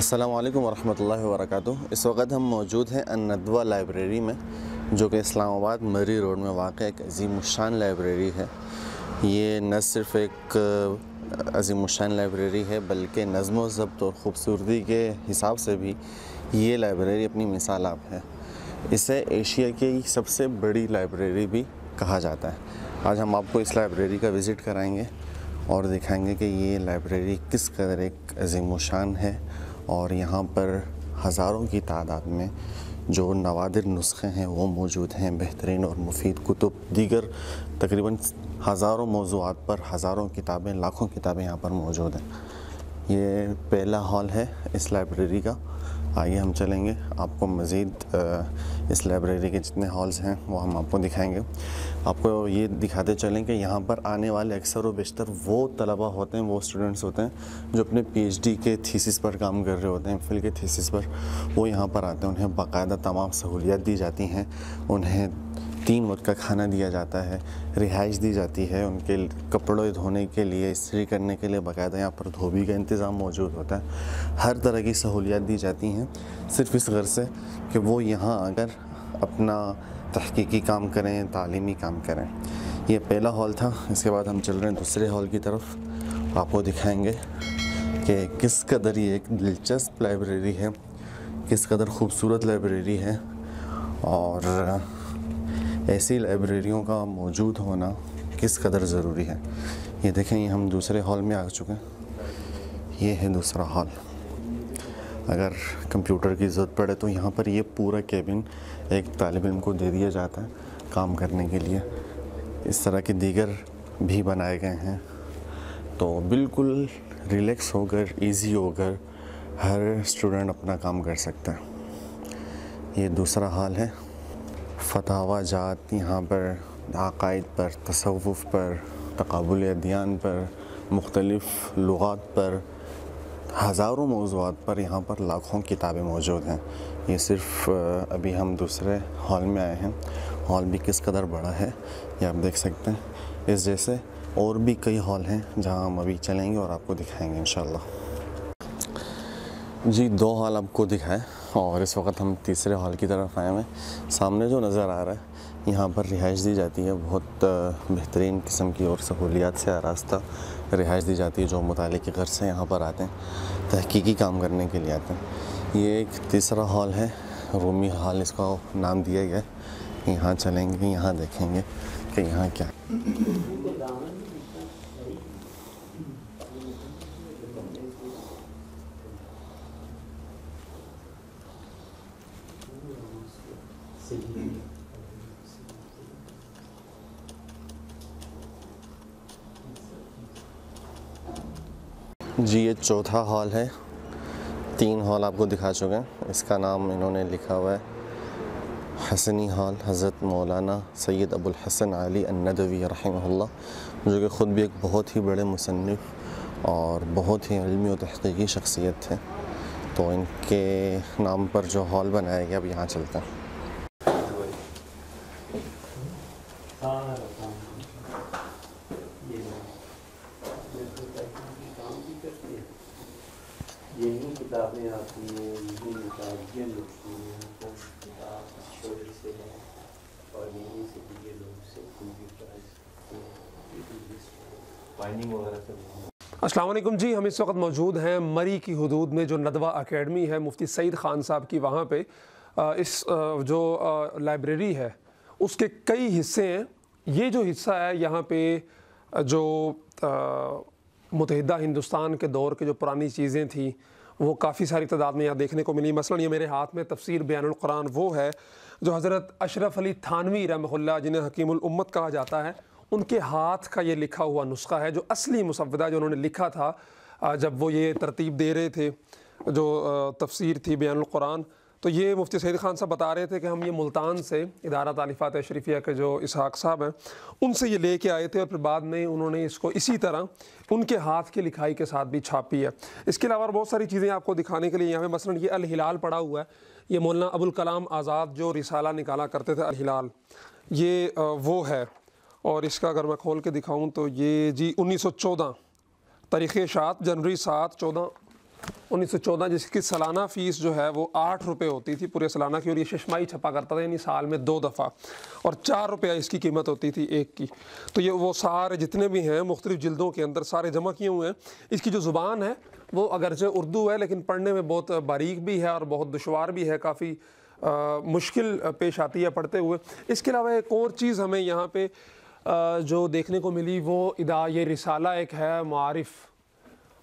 अस्सलामु अलैकुम वरहमतुल्लाहि वबरकातुहू। इस वक्त हम मौजूद हैं अन-नदवा लाइब्रेरी में, जो कि इस्लामाबाद मरी रोड में वाक़ एक अज़ीमुश्शान लाइब्रेरी है। ये न सिर्फ़ एक अज़ीमुश्शान लाइब्रेरी है बल्कि नज़्म व ज़ब्त और ख़ूबसूरती के हिसाब से भी ये लाइब्रेरी अपनी मिसाल आप है। इसे एशिया की सबसे बड़ी लाइब्रेरी भी कहा जाता है। आज हम आपको इस लाइब्रेरी का विज़िट कराएंगे और दिखाएंगे कि ये लाइब्रेरी किस कदर एक अज़ीमुश्शान है और यहाँ पर हज़ारों की तादाद में जो नवादिर नुस्खे हैं वो मौजूद हैं। बेहतरीन और मुफीद कुतुब, दीगर तकरीबन हज़ारों मौज़ूआत पर हज़ारों किताबें, लाखों किताबें यहाँ पर मौजूद हैं। ये पहला हॉल है इस लाइब्रेरी का। आइए हम चलेंगे, आपको मज़ीद इस लाइब्रेरी के जितने हॉल्स हैं वो हम आपको दिखाएंगे। आपको ये दिखाते चलें कि यहाँ पर आने वाले अक्सर व बेशतर वो तलबा होते हैं, वो स्टूडेंट्स होते हैं जो अपने पीएचडी के थीसिस पर काम कर रहे होते हैं, फिल के थीसिस पर। वो यहाँ पर आते हैं, उन्हें बाकायदा तमाम सहूलियात दी जाती हैं, उन्हें 3 वक्त का खाना दिया जाता है, रिहाइश दी जाती है, उनके कपड़े धोने के लिए, इस्त्री करने के लिए बाकायदा यहाँ पर धोबी का इंतज़ाम मौजूद होता है। हर तरह की सहूलियात दी जाती हैं, सिर्फ़ इस गर्ज़ से कि वो यहाँ आकर अपना तहकीकी काम करें, तालीमी काम करें। ये पहला हॉल था। इसके बाद हम चल रहे हैं दूसरे हॉल की तरफ। आपको दिखाएंगे कि किस कदर ये एक दिलचस्प लाइब्रेरी है, किस कदर ख़ूबसूरत लाइब्रेरी है और ऐसी लाइब्रेरियों का मौजूद होना किस कदर ज़रूरी है। ये देखें, ये हम दूसरे हॉल में आ चुके हैं। ये है दूसरा हॉल। अगर कंप्यूटर की ज़रूरत पड़े तो यहाँ पर ये पूरा केबिन एक तालिब इल्म को दे दिया जाता है काम करने के लिए। इस तरह के दीगर भी बनाए गए हैं, तो बिल्कुल रिलैक्स होकर, इजी होकर हर स्टूडेंट अपना काम कर सकता है। ये दूसरा हॉल है। फतावा जात, यहाँ पर अक़ाइद पर, तसव्वुफ़ पर, तक़ाबुल अदियान पर, मुख्तलिफ़ लुग़ात पर, हज़ारों मौज़ूआत पर यहाँ पर लाखों किताबें मौजूद हैं। ये सिर्फ़ अभी हम दूसरे हॉल में आए हैं। हॉल भी किस कदर बड़ा है ये आप देख सकते हैं। इस जैसे और भी कई हॉल हैं जहाँ हम अभी चलेंगे और आपको दिखाएंगे इंशाअल्लाह। जी, 2 हॉल आपको दिखाए और इस वक्त हम तीसरे हॉल की तरफ आए हैं। सामने जो नज़र आ रहा है, यहाँ पर रिहाइश दी जाती है। बहुत बेहतरीन किस्म की और सहूलियात से आरास्ता रिहाइश दी जाती है। जो मुताले की गर्ज से यहाँ पर आते हैं, तहकीकी काम करने के लिए आते हैं। ये एक तीसरा हॉल है, रूमी हॉल इसका नाम दिया गया है। यहाँ चलेंगे, यहाँ देखेंगे कि यहाँ क्या। जी, ये चौथा हॉल है। 3 हॉल आपको दिखा चुके हैं। इसका नाम इन्होंने लिखा हुआ है हसनी हॉल, हज़रत मौलाना सैयद अबुल हसन अली अन-नदवी रहमहुल्लाह, जो कि ख़ुद भी एक बहुत ही बड़े मुसन्निफ़ और बहुत ही इल्मी और तहक़ीक़ी शख्सियत थे। तो इनके नाम पर जो हॉल बनाया गया, अब यहाँ चलते हैं। किताबें आती हैं, ये लिखती हैं, किताब शोरे से है और यहीं से भी ये लोग से कंप्यूटराइज बाइंडिंग वगैरह से। अस्सलाम वालेकुम जी, हम इस वक्त मौजूद हैं मरी की हदूद में जो नदवा अकेडमी है मुफ्ती सईद ख़ान साहब की। वहाँ पे इस जो लाइब्रेरी है उसके कई हिस्से हैं। ये जो हिस्सा है, यहाँ पे जो मुत्तहिदा हिंदुस्तान के दौर के जो पुरानी चीज़ें थी वो काफ़ी सारी तादाद में यहाँ देखने को मिली। मसलन ये मेरे हाथ में तफसीर बयानुल कुरान वो है जो हज़रत अशरफ अली थानवी रहमतुल्लाह, जिन्हें हकीमुल उम्मत कहा जाता है, उनके हाथ का ये लिखा हुआ नुस्खा है, जो असली मुसव्वदा जो उन्होंने लिखा था जब वो ये तरतीब दे रहे थे जो तफसीर थी बयानुल कुरान। तो ये मुफ्ती सईद ख़ान साहब बता रहे थे कि हम ये मुल्तान से इदारा तालीफ़ात अशरफिया के जो इसहाक़ साहब हैं उनसे ये लेके आए थे और फिर बाद में उन्होंने इसको इसी तरह उनके हाथ की लिखाई के साथ भी छापी है। इसके अलावा बहुत सारी चीज़ें आपको दिखाने के लिए यहाँ पे मसलन ये अल हिलाल पड़ा हुआ है। ये मौलाना अबुल कलाम आज़ाद जो रिसाला निकाला करते थे, अल हिलाल, ये वो है। और इसका अगर मैं खोल के दिखाऊँ तो ये जी 1914 तारीख़ शात जनवरी 7 14 1914, जिसकी सालाना फ़ीस जो है वो 8 रुपये होती थी पूरे सालाना की, और ये शशमाही छपा करता था, यानी साल में 2 दफ़ा, और 4 रुपया इसकी कीमत होती थी एक की। तो ये वो सारे जितने भी हैं मुख्तलिफ़ जिल्दों के अंदर सारे जमा किए हुए हैं। इसकी जो ज़ुबान है वो अगरचे उर्दू है, लेकिन पढ़ने में बहुत बारीक भी है और बहुत दुशवार भी है, काफ़ी मुश्किल पेश आती है पढ़ते हुए। इसके अलावा एक और चीज़ हमें यहाँ पे जो देखने को मिली वो ये रिसाला एक है मुआरिफ,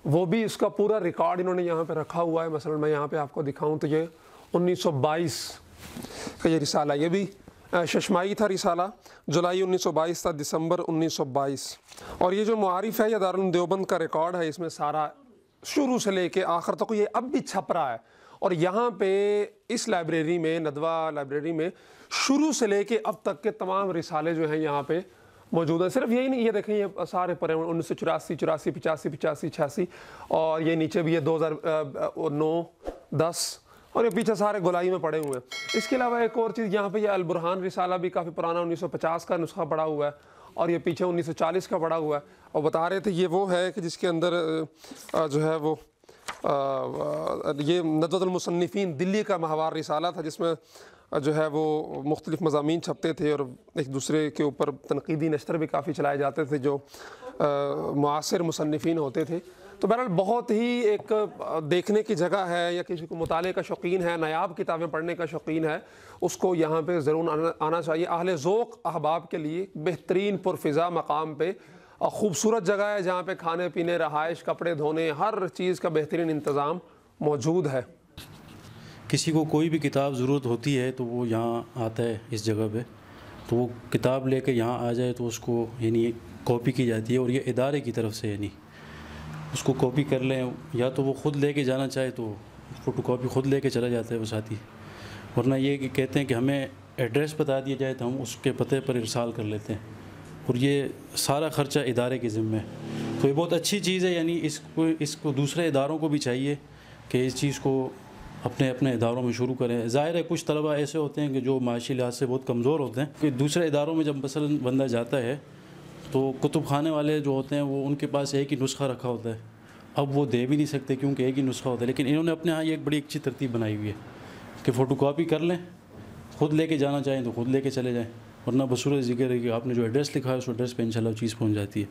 वो भी इसका पूरा रिकॉर्ड इन्होंने यहाँ पे रखा हुआ है। मसलन मैं यहाँ पे आपको दिखाऊं तो ये 1922 का ये रिसाला, ये भी शशमाई था रिसाला, जुलाई 1922 था, दिसंबर 1922। और ये जो मुआरिफ है, ये दारुल देवबंद का रिकॉर्ड है, इसमें सारा शुरू से लेके आखिर तक ये अब भी छप रहा है। और यहाँ पे इस लाइब्रेरी में, नदवा लाइब्रेरी में, शुरू से लेके अब तक के तमाम रिसाले जो हैं यहाँ पे मौजूद है। सिर्फ यही नहीं, ये देखें ये सारे पड़े हुए 1984, 84, 85, 85, 86, और ये नीचे भी ये 2009, 10, और ये पीछे सारे गोलाई में पड़े हुए हैं। इसके अलावा एक और चीज़ यहाँ पे, ये अल बुरहान रिसाला भी काफ़ी पुराना 1950 का नुस्खा पड़ा हुआ है, और ये पीछे 1940 का पड़ा हुआ है। और बता रहे थे ये वो है कि जिसके अंदर जो है वो ये नदवतुल मुसन्निफीन दिल्ली का माहवार रिसाला था, जिसमें जो है वो मुख्तलिफ़ मज़ामीन छपते थे और एक दूसरे के ऊपर तनकीदी नश्तर भी काफ़ी चलाए जाते थे जो मुआसिर मुसन्निफीन होते थे। तो बहरहाल बहुत ही एक देखने की जगह है, या किसी को मुताले का शौकीन है, नायाब किताबें पढ़ने का शौकीन है, उसको यहाँ पे ज़रूर आना चाहिए। अहले ज़ौक़ अहबाब के लिए बेहतरीन पुरफ़िज़ा मकाम पे खूबसूरत जगह है, जहाँ पे खाने पीने, रहाइश, कपड़े धोने, हर चीज़ का बेहतरीन इंतज़ाम मौजूद है। किसी को कोई भी किताब ज़रूरत होती है तो वो यहाँ आता है इस जगह पे, तो वो किताब लेके यहाँ आ जाए तो उसको यानी कॉपी की जाती है, और ये इदारे की तरफ से यानी उसको कॉपी कर लें, या तो वो ख़ुद लेके जाना चाहे तो फ़ोटो कॉपी ख़ुद लेके चला जाता है वो साथी, वरना ये कि कहते हैं कि हमें एड्रेस बता दिया जाए तो हम उसके पते पर इरसाल कर लेते हैं, और ये सारा ख़र्चा इदारे के ज़िम्मे है। तो ये बहुत अच्छी चीज़ है, यानी इसको दूसरे इदारों को भी चाहिए कि इस चीज़ को अपने अपने इदारों में शुरू करें। ज़ाहिर है कुछ तलबा ऐसे होते हैं कि जो माशी लिहाज से बहुत कमज़ोर होते हैं, कि दूसरे इदारों में जब मसलन बंदा जाता है तो कुतुब खाने वाले जो होते हैं वो उनके पास एक ही नुस्खा रखा होता है, अब वो दे भी नहीं सकते क्योंकि एक ही नुस्खा होता है। लेकिन इन्होंने अपने यहाँ ये एक बड़ी अच्छी तरतीब बनाई हुई है कि फ़ोटो कॉपी कर लें, ख़ुद लेके जाना चाहें तो ख़ुद लेके चले जाएँ, वरना बसूर ज़िक्र है कि आपने जो एड्रेस लिखा है उस एड्रेस पर इंशाल्लाह चीज़ पहुँच जाती है।